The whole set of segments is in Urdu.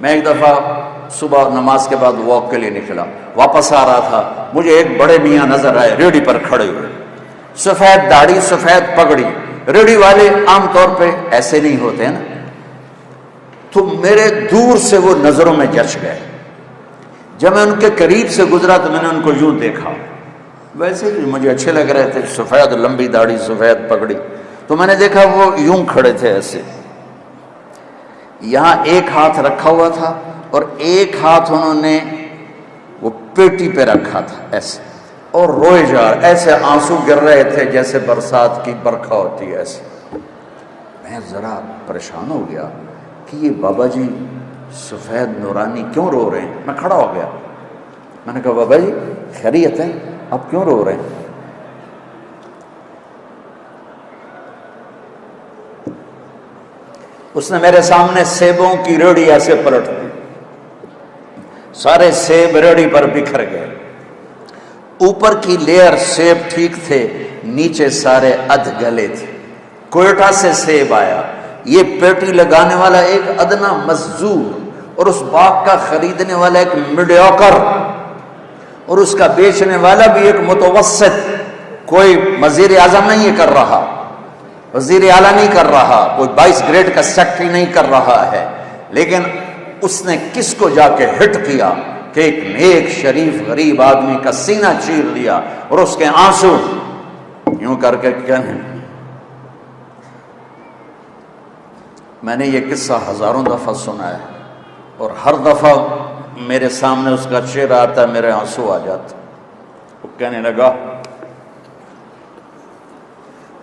میں ایک دفعہ صبح نماز کے بعد واک کے لیے نکلا، واپس آ رہا تھا، مجھے ایک بڑے میاں نظر آئے ریڑھی پر کھڑے ہوئے، سفید داڑھی سفید پگڑی۔ ریڑھی والے عام طور پہ ایسے نہیں ہوتے ہیں نا، تو میرے دور سے وہ نظروں میں جچ گئے۔ جب میں ان کے قریب سے گزرا تو میں نے ان کو یوں دیکھا، ویسے بھی مجھے اچھے لگ رہے تھے، سفید لمبی داڑھی سفید پگڑی، تو میں نے دیکھا وہ یوں کھڑے تھے ایسے، یہاں ایک ہاتھ رکھا ہوا تھا اور ایک ہاتھ انہوں نے وہ پیٹی پہ رکھا تھا ایسے، اور روئے جا رہے، ایسے آنسو گر رہے تھے جیسے برسات کی برکھا ہوتی ہے ایسے۔ میں ذرا پریشان ہو گیا کہ یہ بابا جی سفید نورانی کیوں رو رہے ہیں؟ میں کھڑا ہو گیا، میں نے کہا بابا جی خیریت ہے، آپ کیوں رو رہے ہیں؟ اس نے میرے سامنے سیبوں کی ریڑھی ایسے پلٹ دی، سارے سیب ریڑھی پر بکھر گئے، اوپر کی لیئر سیب ٹھیک تھے، نیچے سارے ادھ گلے تھے۔ کوئٹہ سے سیب آیا، یہ پیٹی لگانے والا ایک ادنا مزدور اور اس باغ کا خریدنے والا ایک میڈیوکر اور اس کا بیچنے والا بھی ایک متوسط، کوئی وزیر اعظم نہیں یہ کر رہا، وزیر اعلیٰ نہیں کر رہا، کوئی 22 گریڈ کا سیکٹری نہیں کر رہا ہے، لیکن اس نے کس کو جا کے ہٹ کیا کہ ایک نیک شریف غریب آدمی کا سینہ چیر لیا اور اس کے آنسو یوں کر کے کہنے۔ میں نے یہ قصہ ہزاروں دفعہ سنا ہے اور ہر دفعہ میرے سامنے اس کا چہرہ آتا ہے، میرے آنسو آ جاتے۔ وہ کہنے لگا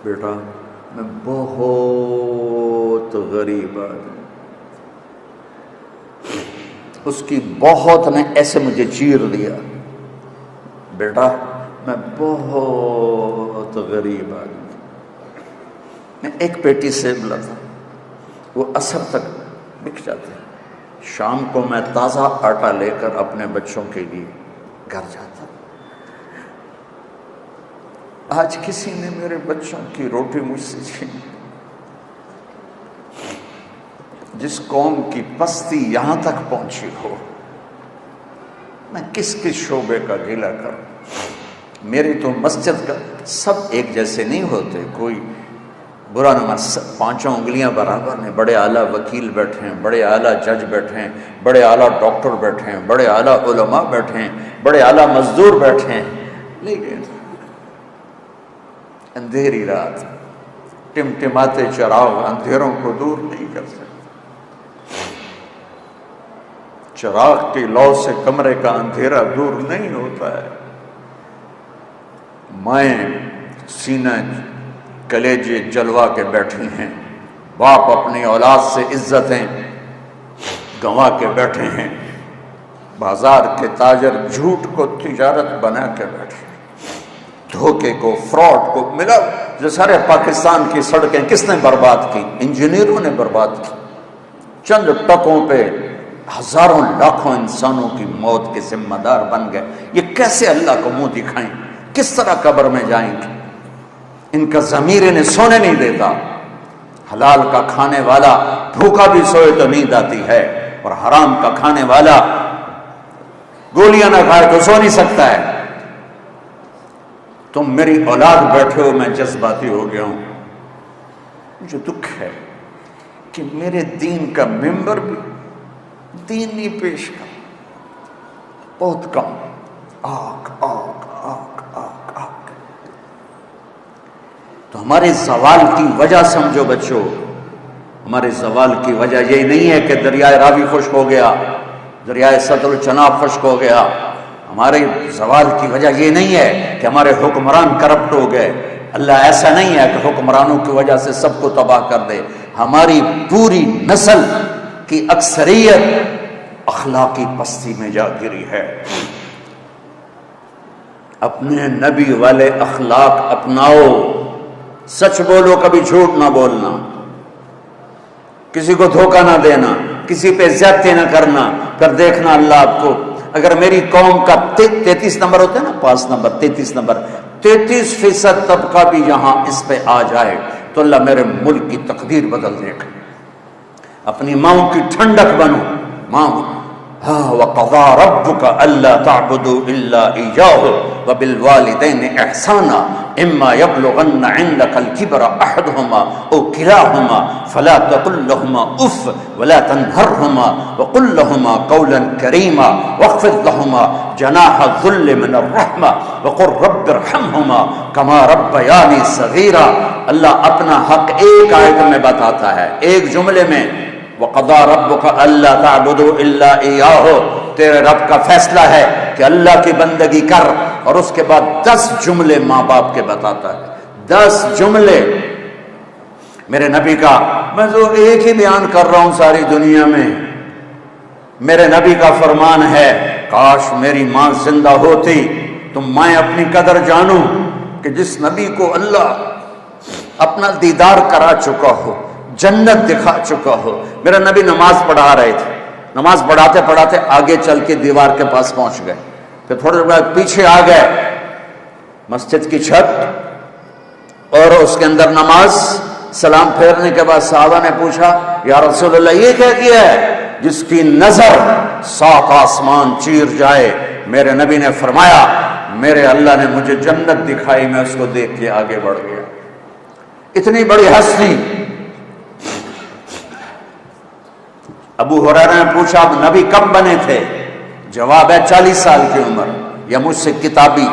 بیٹا میں بہت غریب آدمی، اس کی بہت نے ایسے مجھے چیر لیا، بیٹا میں بہت غریب آدمی، میں ایک پیٹی سیب لاتا، وہ عصر تک بک جاتے ہیں، شام کو میں تازہ آٹا لے کر اپنے بچوں کے لیے گھر جاتا۔ آج کسی نے میرے بچوں کی روٹی مجھ سے چھین، جس قوم کی پستی یہاں تک پہنچی ہو، میں کس کس شعبے کا گلہ کروں؟ میری تو مسجد کا سب ایک جیسے نہیں ہوتے، کوئی برا نہ، پانچوں انگلیاں برابر ہیں، بڑے اعلیٰ وکیل بیٹھے ہیں، بڑے اعلیٰ جج بیٹھے ہیں، بڑے اعلیٰ ڈاکٹر بیٹھے ہیں، بڑے اعلیٰ علماء بیٹھے ہیں، بڑے اعلیٰ مزدور بیٹھے ہیں، لیکن اندھیری رات ٹمٹماتے چراغ اندھیروں کو دور نہیں کر سکتے، چراغ کی لو سے کمرے کا اندھیرا دور نہیں ہوتا ہے۔ مائیں سینہ کلیجے جلوا کے بیٹھی ہیں، باپ اپنی اولاد سے عزتیں گنوا کے بیٹھے ہیں، بازار کے تاجر جھوٹ کو تجارت بنا کے بیٹھے ہیں، دھوکے کو فراڈ کو ملا۔ جو سارے پاکستان کی سڑکیں کس نے برباد کی؟ انجینئروں نے برباد کی، چند ٹکوں پہ ہزاروں لاکھوں انسانوں کی موت کے ذمہ دار بن گئے۔ یہ کیسے اللہ کو منہ دکھائیں؟ کس طرح قبر میں جائیں گے؟ ان کا ضمیر انہیں سونے نہیں دیتا۔ حلال کا کھانے والا بھوکا بھی سوئے تو نیند آتی ہے، اور حرام کا کھانے والا گولیاں نہ کھائے تو سو نہیں سکتا ہے۔ تم میری اولاد بیٹھے ہو، میں جذباتی ہو گیا ہوں۔ مجھے دکھ ہے کہ میرے دین کا ممبر بھی دین نہیں پیش کر، بہت کم، آگ آگ آگ آگ آگ۔ تو ہمارے زوال کی وجہ سمجھو بچوں، ہمارے زوال کی وجہ یہ نہیں ہے کہ دریائے راوی خشک ہو گیا، دریائے سد الجناب خشک ہو گیا۔ ہمارے زوال کی وجہ یہ نہیں ہے کہ ہمارے حکمران کرپٹ ہو گئے۔ اللہ ایسا نہیں ہے کہ حکمرانوں کی وجہ سے سب کو تباہ کر دے۔ ہماری پوری نسل کی اکثریت اخلاقی پستی میں جا گری ہے۔ اپنے نبی والے اخلاق اپناؤ، سچ بولو، کبھی جھوٹ نہ بولنا، کسی کو دھوکہ نہ دینا، کسی پہ زیادتی نہ کرنا، پھر دیکھنا اللہ آپ کو۔ اگر میری قوم کا 33 نمبر ہوتا ہے نا، پاس نمبر 33 نمبر، 33% طبقہ بھی یہاں اس پہ آ جائے تو اللہ میرے ملک کی تقدیر بدل دے گا۔ اپنی ماؤں کی ٹھنڈک بنو، ماں وَقَضَى رَبُّكَ أَلَّا تَعْبُدُوا إِلَّا إِيَّاهُ وَبِالْوَالِدَيْنِ إِحْسَانًا إِمَّا يَبْلُغَنَّ عِندَكَ الْكِبَرَ أَحَدُهُمَا أَوْ كِلَاهُمَا فَلَا تَقُل لَّهُمَا أُفٍّ وَلَا تَنْهَرْهُمَا وَقُل لَّهُمَا قَوْلًا كَرِيمًا وَاخْفِضْ لَهُمَا جَنَاحَ الذُّلِّ مِنَ الرَّحْمَةِ وَقُل رَّبِّ ارْحَمْهُمَا كَمَا رَبَّيَانِي صَغِيرًا۔ اللہ اپنا حق ایک آیت میں بتاتا ہے، ایک جملے میں، وَقَضَى رَبُّكَ أَلَّا تَعْبُدُوا إِلَّا إِيَّاهُ، تیرے رب کا فیصلہ ہے کہ اللہ کی بندگی کر، اور اس کے بعد 10 جملے ماں باپ کے بتاتا ہے، 10 جملے میرے نبی کا۔ میں تو ایک ہی بیان کر رہا ہوں ساری دنیا میں، میرے نبی کا فرمان ہے، کاش میری ماں زندہ ہوتی تو میں اپنی قدر جانوں کہ جس نبی کو اللہ اپنا دیدار کرا چکا ہو، جنت دکھا چکا ہو۔ میرا نبی نماز پڑھا رہے تھے، نماز پڑھاتے پڑھاتے آگے چل کے دیوار کے پاس پہنچ گئے، پھر تھوڑے دیر بعد پیچھے آ گئے، مسجد کی چھت اور اس کے اندر نماز، سلام پھیرنے کے بعد صحابہ نے پوچھا یا رسول اللہ یہ کیا کیا ہے؟ جس کی نظر 7 آسمان چیر جائے۔ میرے نبی نے فرمایا میرے اللہ نے مجھے جنت دکھائی، میں اس کو دیکھ کے آگے بڑھ گیا۔ اتنی بڑی ہستی۔ ابو ہریرہ نے پوچھا اب نبی کب بنے تھے؟ جواب ہے 40 سال کی عمر، یا مجھ سے کتابی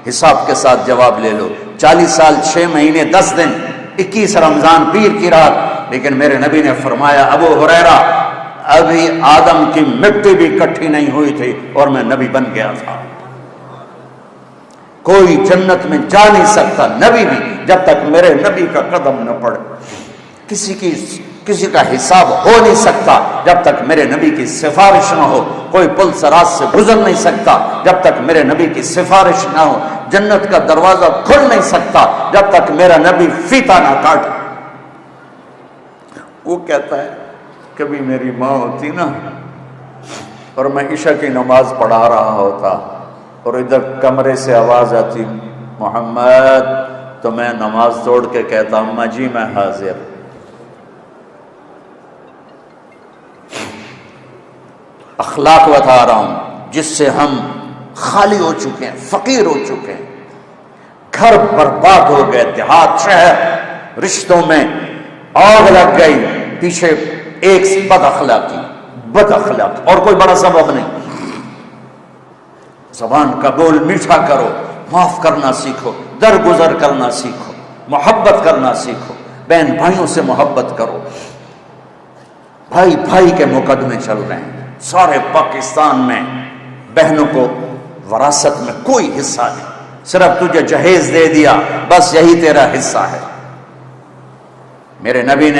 حساب کے ساتھ جواب لے لو، 40 سال 6 مہینے 10 دن 21 رمضان پیر کی رات۔ لیکن میرے نبی نے فرمایا ابو ہریرہ ابھی آدم کی مٹی بھی اکٹھی نہیں ہوئی تھی اور میں نبی بن گیا تھا۔ کوئی جنت میں جا نہیں سکتا، نبی بھی، جب تک میرے نبی کا قدم نہ پڑے۔ کسی کا حساب ہو نہیں سکتا جب تک میرے نبی کی سفارش نہ ہو۔ کوئی پل صراط سے گزر نہیں سکتا جب تک میرے نبی کی سفارش نہ ہو۔ جنت کا دروازہ کھل نہیں سکتا جب تک میرا نبی فیتا نہ کاٹے۔ وہ کہتا ہے کبھی میری ماں ہوتی نا اور میں عشاء کی نماز پڑھا رہا ہوتا اور ادھر کمرے سے آواز آتی محمد، تو میں نماز توڑ کے کہتا اماں جی میں حاضر۔ اخلاق بتا رہا ہوں جس سے ہم خالی ہو چکے ہیں، فقیر ہو چکے ہیں، گھر برباد ہو گئے، دیہات شہر رشتوں میں آگ لگ گئی، پیچھے ایک بد اخلاقی اور کوئی بڑا سبب نہیں۔ زبان کا بول میٹھا کرو، معاف کرنا سیکھو، درگزر کرنا سیکھو، محبت کرنا سیکھو، بہن بھائیوں سے محبت کرو۔ بھائی بھائی کے مقدمے چل رہے ہیں سارے پاکستان میں، بہنوں کو وراثت میں کوئی حصہ نہیں، صرف تجھے جہیز دے دیا بس یہی تیرا حصہ ہے۔ میرے نبی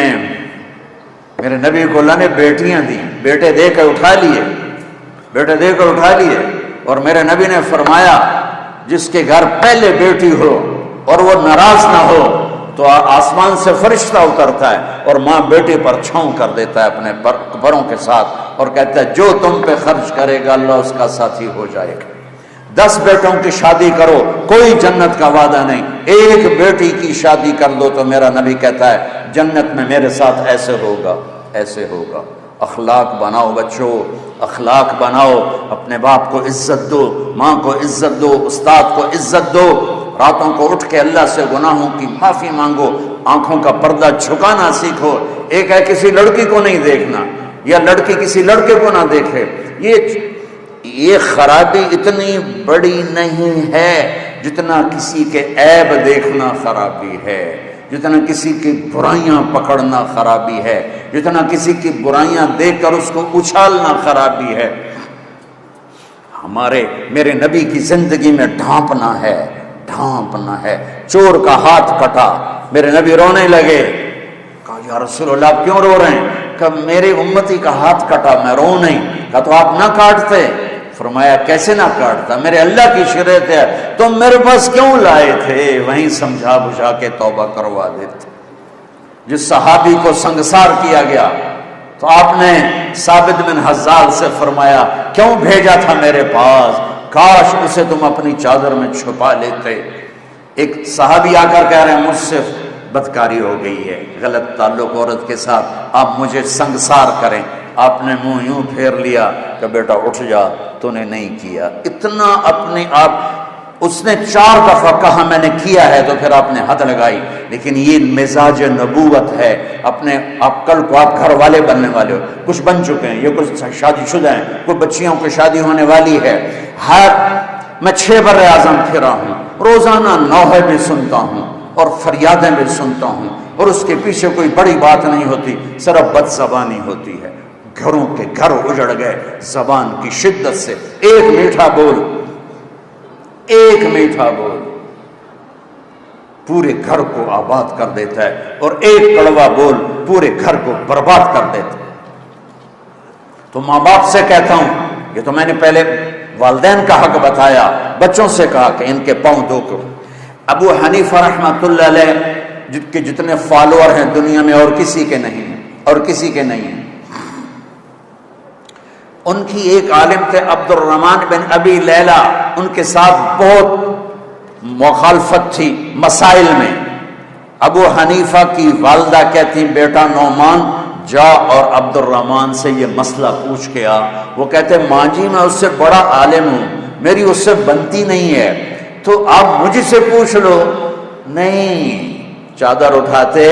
کو اللہ نے بیٹیاں دی، بیٹے دے کر اٹھا لیے، اور میرے نبی نے فرمایا جس کے گھر پہلے بیٹی ہو اور وہ ناراض نہ ہو تو آسمان سے فرشتہ اترتا ہے اور ماں بیٹے پر چھاؤں کر دیتا ہے اپنے پروں کے ساتھ اور کہتا ہے جو تم پہ خرچ کرے گا اللہ اس کا ساتھی ہو جائے گا۔ 10 بیٹوں کی شادی کرو کوئی جنت کا وعدہ نہیں، ایک بیٹی کی شادی کر دو تو میرا نبی کہتا ہے جنت میں میرے ساتھ ایسے ہوگا۔ اخلاق بناؤ بچوں، اخلاق بناؤ، اپنے باپ کو عزت دو، ماں کو عزت دو، استاد کو عزت دو، راتوں کو اٹھ کے اللہ سے گناہوں کی معافی مانگو، آنکھوں کا پردہ جھکانا سیکھو۔ ایک ہے کسی لڑکی کو نہیں دیکھنا یا لڑکی کسی لڑکے کو نہ دیکھے، یہ خرابی اتنی بڑی نہیں ہے جتنا کسی کے عیب دیکھنا خرابی ہے، جتنا کسی کی برائیاں پکڑنا خرابی ہے، جتنا کسی کی برائیاں دیکھ کر اس کو اچھالنا خرابی ہے۔ میرے نبی کی زندگی میں ڈھانپنا ہے۔ چور کا ہاتھ کٹا، میرے نبی رونے لگے، کہا یا رسول اللہ آپ کیوں رو رہے ہیں؟ کہ میری امتی کا ہاتھ کٹا، میں رو نہیں۔ کہا تو آپ نہ کاٹتے؟ فرمایا کیسے نہ کاٹتا، میرے اللہ کی شریعت ہے، تم میرے پاس کیوں لائے تھے؟ وہیں سمجھا بجھا کے توبہ کروا دیتے۔ جس صحابی کو سنگسار کیا گیا تو آپ نے ثابت بن حزال سے فرمایا کیوں بھیجا تھا میرے پاس؟ کاش اسے تم اپنی چادر میں چھپا لیتے۔ ایک صحابی آ کر کہہ رہے ہیں مجھ سے بدکاری ہو گئی ہے، غلط تعلق عورت کے ساتھ، آپ مجھے سنگسار کریں۔ آپ نے منہ یوں پھیر لیا کہ بیٹا اٹھ جا، تو نے نہیں کیا۔ اتنا اپنے آپ، اس نے 4 دفعہ کہا میں نے کیا ہے تو پھر آپ نے حد لگائی۔ لیکن یہ مزاج نبوت ہے، اپنے آپ کل کو آپ گھر والے بننے والے ہو، کچھ بن چکے ہیں، یہ کچھ شادی شدہ ہیں، کوئی بچیوں کی شادی ہونے والی ہے۔ میں 6 بر اعظم پھرا ہوں، روزانہ نوحے بھی سنتا ہوں اور فریادیں بھی سنتا ہوں، اور اس کے پیچھے کوئی بڑی بات نہیں ہوتی، صرف بد زبانی ہوتی ہے۔ گھروں کے گھر اجڑ گئے زبان کی شدت سے۔ ایک میٹھا بول، ایک میٹھا بول پورے گھر کو آباد کر دیتا ہے، اور ایک کڑوا بول پورے گھر کو برباد کر دیتا ہے۔ تو ماں باپ سے کہتا ہوں، یہ تو میں نے پہلے والدین کا حق بتایا، بچوں سے کہا کہ ان کے پاؤں دھو کر۔ ابو حنیفہ رحمۃ اللہ علیہ کے جتنے فالوور ہیں دنیا میں اور کسی کے نہیں ہیں، اور کسی کے نہیں ہیں۔ ان کی ایک عالم تھے عبد الرحمن بن ابی لیلہ، ان کے ساتھ بہت مخالفت تھی مسائل میں۔ ابو حنیفہ کی والدہ کہتی بیٹا نعمان جا اور عبد الرحمن سے یہ مسئلہ پوچھ کے آ۔ وہ کہتے ماں جی میں اس سے بڑا عالم ہوں، میری اس سے بنتی نہیں ہے، تو آپ مجھ سے پوچھ لو۔ نہیں، چادر اٹھاتے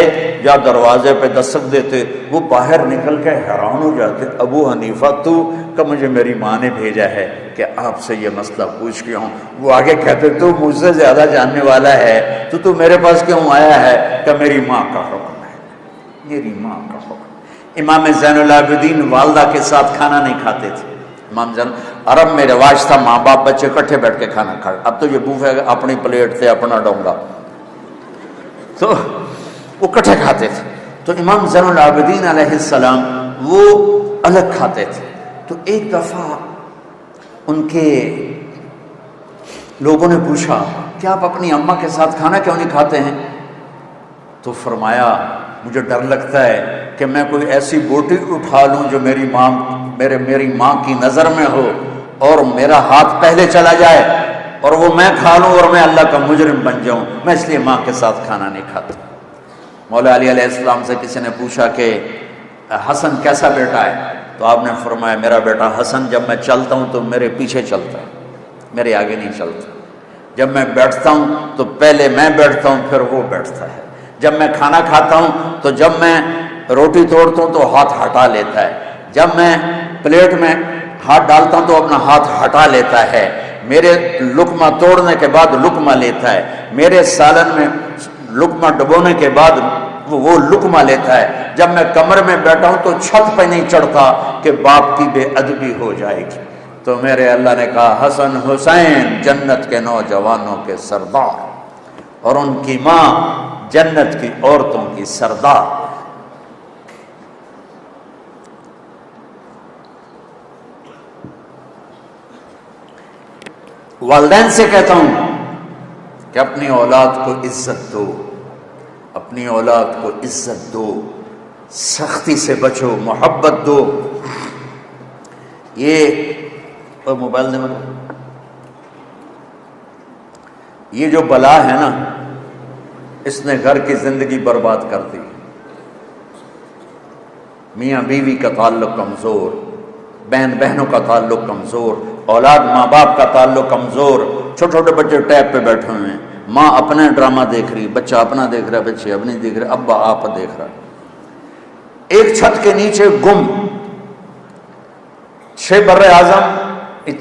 یا دروازے پہ دستک دیتے، وہ باہر نکل کے حیران ہو جاتے، ابو حنیفہ تو کہ مجھے میری ماں نے بھیجا ہے کہ آپ سے یہ مسئلہ پوچھ کے ہوں۔ وہ آگے کہتے تو مجھ سے زیادہ جاننے والا ہے، تو میرے پاس کیوں آیا ہے؟ کہ میری ماں کا حکم ہے، میری ماں کا حکم۔ امام زین العابدین والدہ کے ساتھ کھانا نہیں کھاتے تھے۔ امام زین، عرب میں رواج تھا ماں باپ بچے اکٹھے بیٹھ کے کھانا کھائے، اب تو یہ بوفے اپنی پلیٹ سے اپنا ڈونگا، تو وہ اکٹھے کھاتے تھے۔ تو امام زین العابدین علیہ السلام وہ الگ کھاتے تھے۔ تو ایک دفعہ ان کے لوگوں نے پوچھا کہ آپ اپنی اماں کے ساتھ کھانا کیوں نہیں کھاتے ہیں؟ تو فرمایا مجھے ڈر لگتا ہے کہ میں کوئی ایسی بوٹی اٹھا لوں جو میری ماں کی نظر میں ہو اور میرا ہاتھ پہلے چلا جائے اور وہ میں کھا لوں اور میں اللہ کا مجرم بن جاؤں، میں اس لیے ماں کے ساتھ کھانا نہیں کھاتا۔ مولا علی علیہ السلام سے کسی نے پوچھا کہ حسن کیسا بیٹا ہے؟ تو آپ نے فرمایا میرا بیٹا حسن جب میں چلتا ہوں تو میرے پیچھے چلتا ہے، میرے آگے نہیں چلتا۔ جب میں بیٹھتا ہوں تو پہلے میں بیٹھتا ہوں پھر وہ بیٹھتا ہے۔ جب میں کھانا کھاتا ہوں تو جب میں روٹی توڑتا ہوں تو ہاتھ ہٹا لیتا ہے، جب میں پلیٹ میں ہاتھ ڈالتا ہوں تو اپنا ہاتھ ہٹا لیتا ہے، میرے لقمہ توڑنے کے بعد لقمہ لیتا ہے، میرے سالن میں لقمہ ڈبونے کے بعد وہ لقمہ لیتا ہے۔ جب میں کمرے میں بیٹھا ہوں تو چھت پہ نہیں چڑھتا کہ باپ کی بے ادبی ہو جائے گی۔ تو میرے اللہ نے کہا حسن حسین جنت کے نوجوانوں کے سردار اور ان کی ماں جنت کی عورتوں کی سردار۔ والدین سے کہتا ہوں کہ اپنی اولاد کو عزت دو، اپنی اولاد کو عزت دو، سختی سے بچو، محبت دو۔ یہ موبائل دے مجھے، یہ جو بلا ہے نا اس نے گھر کی زندگی برباد کر دی۔ میاں بیوی کا تعلق کمزور، بہن بہنوں کا تعلق کمزور، اولاد ماں باپ کا تعلق کمزور، چھوٹے چھوٹے بچے ٹیب پہ بیٹھے ہوئے ہیں، ماں اپنا ڈرامہ دیکھ رہی، بچہ اپنا دیکھ رہا ہے، بچے اپنی دیکھ رہے، ابا آپ دیکھ رہا، ایک چھت کے نیچے گم، 6 بر اعظم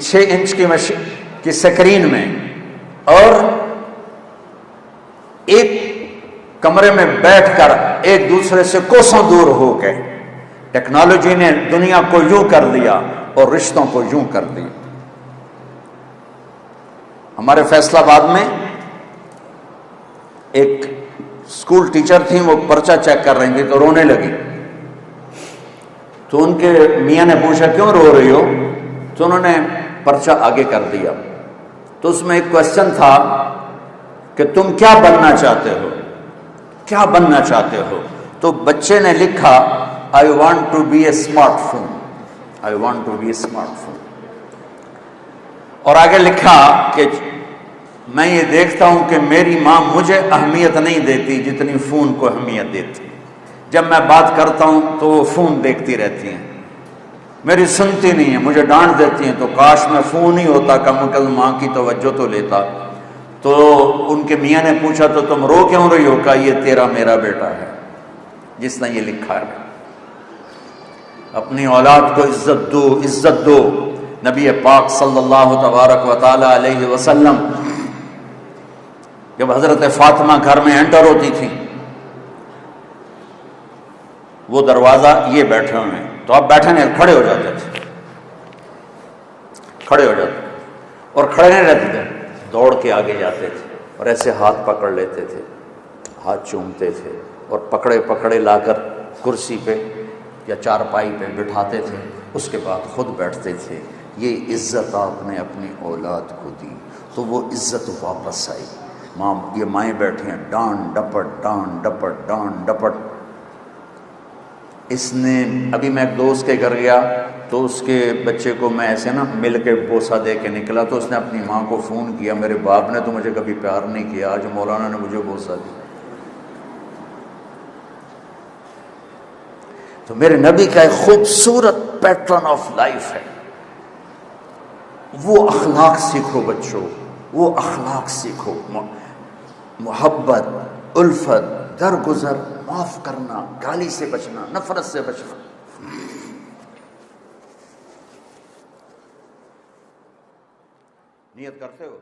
6 انچ کی سکرین میں، اور ایک کمرے میں بیٹھ کر ایک دوسرے سے کوسوں دور ہو گئے۔ ٹیکنالوجی نے دنیا کو یوں کر دیا اور رشتوں کو یوں کر دیا۔ ہمارے فیصل آباد میں ایک اسکول ٹیچر تھیں، وہ پرچہ چیک کر رہی تھی تو رونے لگی۔ تو ان کے میاں نے پوچھا کیوں رو رہی ہو؟ تو انہوں نے پرچہ آگے کر دیا، تو اس میں ایک کوشچن تھا کہ تم کیا بننا چاہتے ہو، کیا بننا چاہتے ہو؟ تو بچے نے لکھا I want to be a smartphone, I want to be a smartphone، اور آگے لکھا کہ میں یہ دیکھتا ہوں کہ میری ماں مجھے اہمیت نہیں دیتی جتنی فون کو اہمیت دیتی، جب میں بات کرتا ہوں تو وہ فون دیکھتی رہتی ہیں، میری سنتی نہیں ہے، مجھے ڈانٹ دیتی ہیں، تو کاش میں فون ہی ہوتا، کم از کم ماں کی توجہ تو لیتا۔ تو ان کے میاں نے پوچھا تو تم رو کیوں رہی ہو؟ کہا یہ تیرا میرا بیٹا ہے جس نے یہ لکھا ہے۔ اپنی اولاد کو عزت دو، عزت دو۔ نبی پاک صلی اللہ تبارک و تعالی علیہ وسلم جب حضرت فاطمہ گھر میں انٹر ہوتی تھی، وہ دروازہ یہ بیٹھے ہوئے ہیں تو آپ بیٹھے نہیں، کھڑے ہو جاتے تھے، کھڑے ہو جاتے اور کھڑے نہیں رہتے تھے، دوڑ کے آگے جاتے تھے اور ایسے ہاتھ پکڑ لیتے تھے، ہاتھ چومتے تھے اور پکڑے پکڑے لا کر کرسی پہ یا چارپائی پہ بٹھاتے تھے، اس کے بعد خود بیٹھتے تھے۔ یہ عزت آپ نے اپنی اولاد کو دی تو وہ عزت واپس آئی۔ ماں، یہ مائیں بیٹھی ہیں، ڈانٹ ڈپٹ ڈانٹ ڈپٹ ڈانٹ ڈپٹ۔ اس نے ابھی میں ایک دوست کے گھر گیا تو اس کے بچے کو میں ایسے نا مل کے بوسہ دے کے نکلا تو اس نے اپنی ماں کو فون کیا، میرے باپ نے تو مجھے کبھی پیار نہیں کیا، آج مولانا نے مجھے بوسہ دیا۔ تو میرے نبی کا ایک خوبصورت پیٹرن آف لائف ہے، وہ اخلاق سیکھو بچوں، وہ اخلاق سیکھو، محبت، الفت، درگزر، معاف کرنا، گالی سے بچنا، نفرت سے بچنا۔ نیت کرتے ہو؟